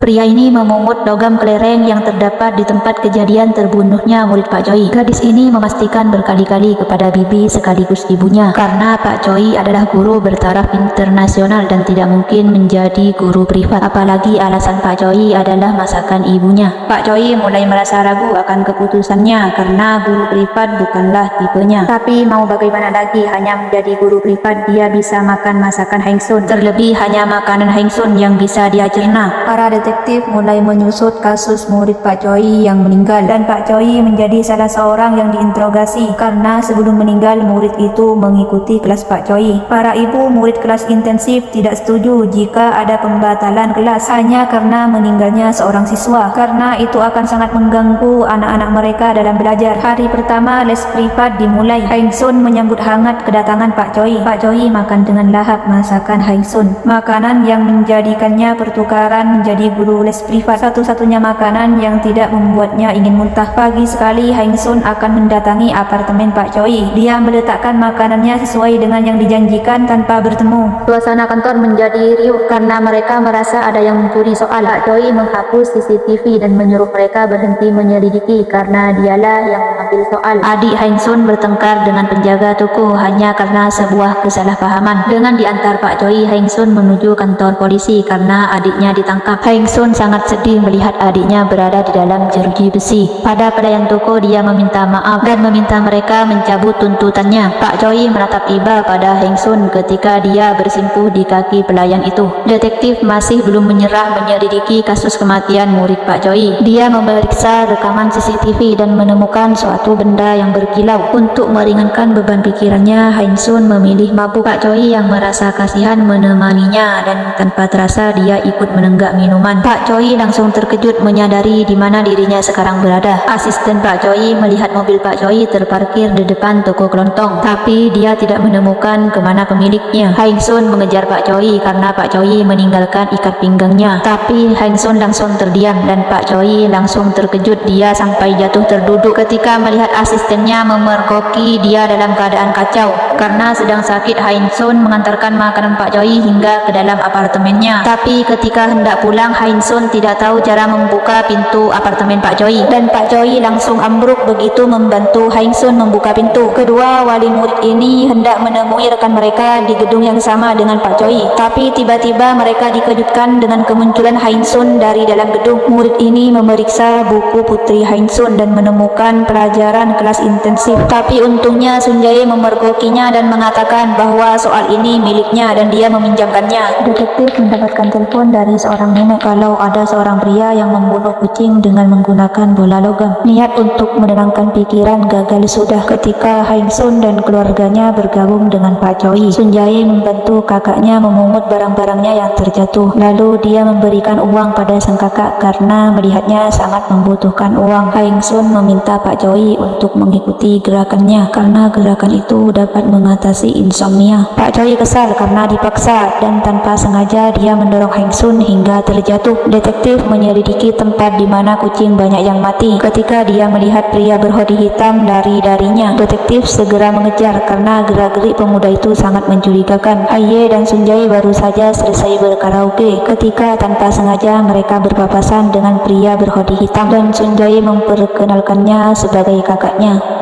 Pria ini memungut logam kelereng yang terdapat di tempat kejadian terbunuhnya murid Pak Choi. Gadis ini memastikan berkali-kali kepada bibi sekaligus ibunya karena Pak Choi adalah guru bertaraf internasional dan tidak mungkin menjadi guru privat. Apalagi alasan Pak Choi adalah masakan ibunya. Pak Choi mulai merasa ragu akan keputusannya karena guru privat bukanlah tipenya. Tapi mau bagaimana lagi, hanya menjadi guru privat dia bisa makan masakan Heng Sun. Terlebih hanya makanan Heng Sun yang bisa dia cerna. Para detektif mulai menyusut kasus murid Pak Choi yang meninggal dan Pak Choi menjadi salah seorang yang diinterogasi karena sebelum meninggal murid itu mengikuti kelas Pak Choi. Para ibu murid kelas intensif tidak setuju jika ada pembatalan kelas hanya karena meninggalnya seorang siswa karena itu akan sangat mengganggu anak-anak mereka dalam belajar. Hari pertama les privat dimulai. Heng Sun menyambut hangat kedatangan Pak Choi. Pak Choi makan dengan lahap masakan Heng Sun, makanan yang menjadikannya pertukaran menjadi guru les privat. Satu-satunya makanan yang tidak membuatnya ingin muntah. Pagi sekali Heng Sun akan mendatangi apartemen Pak Choi. Dia meletakkan makanannya sesuai dengan yang dijanjikan tanpa bertemu. Suasana kantor menjadi riuh karena mereka merasa ada yang mencuri soal. Pak Choi menghapus CCTV dan menyuruh mereka berhenti menyelidiki karena dialah yang mengambil soal. Adik Heng Sun bertengkar dengan penjaga toko hanya karena sebuah kesalahpahaman. Dengan diantar Pak Choi, Heng Sun menuju kantor polisi karena adiknya ditangkap. Heng Sun sangat sedih melihat adiknya berada di dalam jeruji besi. Pada pelayan toko dia meminta maaf dan meminta mereka mencabut tuntutannya. Pak Choi menatap iba pada Heng Sun ketika dia bersimpuh di kaki pelayan itu. Detektif masih belum menyerah menyelidiki kasus kematian murid Pak Choi. Dia memeriksa rekaman CCTV dan menemukan suatu benda yang berkilau. Untuk meringankan beban pikirannya, Heng Sun memilih mabuk. Pak Choi yang merasa kasihan menemaninya dan tanpa terasa dia ikut menenggak minuman. Pak Choi langsung terkejut menyadari di mana dirinya sekarang berada. Asisten Pak Choi melihat mobil Pak Choi terparkir di depan toko kelontong, tapi dia tidak menemukan kemana pemiliknya. Heng Sun mengejar Pak Choi karena Pak Choi meninggalkan ikat pinggangnya, tapi Heng Sun langsung terdiam dan Pak Choi langsung terkejut. Dia sampai jatuh terduduk ketika melihat asistennya memergoki dia dalam keadaan kacau karena sedang sakit. Heng Sun mengantarkan makanan Pak Choi hingga ke dalam apartemennya, tapi ketika hendak pulang Heng Sun tidak tahu cara membuka pintu apartemen Pak Choi dan Pak Choi langsung ambruk begitu membantu Heng Sun membuka pintu. Kedua wali murid ini hendak menemui rekan mereka di gedung yang sama dengan Pak Choi, tapi tiba-tiba mereka dikejutkan dengan kemunculan Heng Sun dari dalam gedung. Murid ini memeriksa buku putri Heng Sun dan menemukan pelajaran kelas intensif, tapi untungnya Sun Jae memergokinya dan mengatakan bahwa soal ini miliknya dan dia meminjamkannya. Detektif mendapatkan telepon dari seorang nenek kalau ada seorang pria yang membunuh kucing dengan menggunakan bola logam. Niat untuk menenangkan pikiran gagal sudah ketika Heng Sun dan keluarganya bergabung dengan Pak Choi. Sun Jae membantu kakaknya memungut barang-barangnya yang terjatuh. Lalu dia memberikan uang pada sang kakak karena melihatnya sangat membutuhkan uang. Heng Sun meminta Pak Choi untuk mengikuti gerakannya karena gerakan itu dapat mengatasi insomnia. Pak Choi kesal karena dipaksa dan tanpa sengaja dia mendorong Heng Sun hingga terjatuh. Detektif menyelidiki tempat di mana kucing banyak yang mati. Ketika dia melihat pria berhoodie hitam lari darinya, detektif segera mengejar karena gerak-gerik pemuda itu sangat mencurigakan. Aye dan Sun Jae baru saja selesai berkaraoke ketika tanpa sengaja mereka berpapasan dengan pria berhoodie hitam dan Sun Jae memperkenalkannya sebagai kakaknya.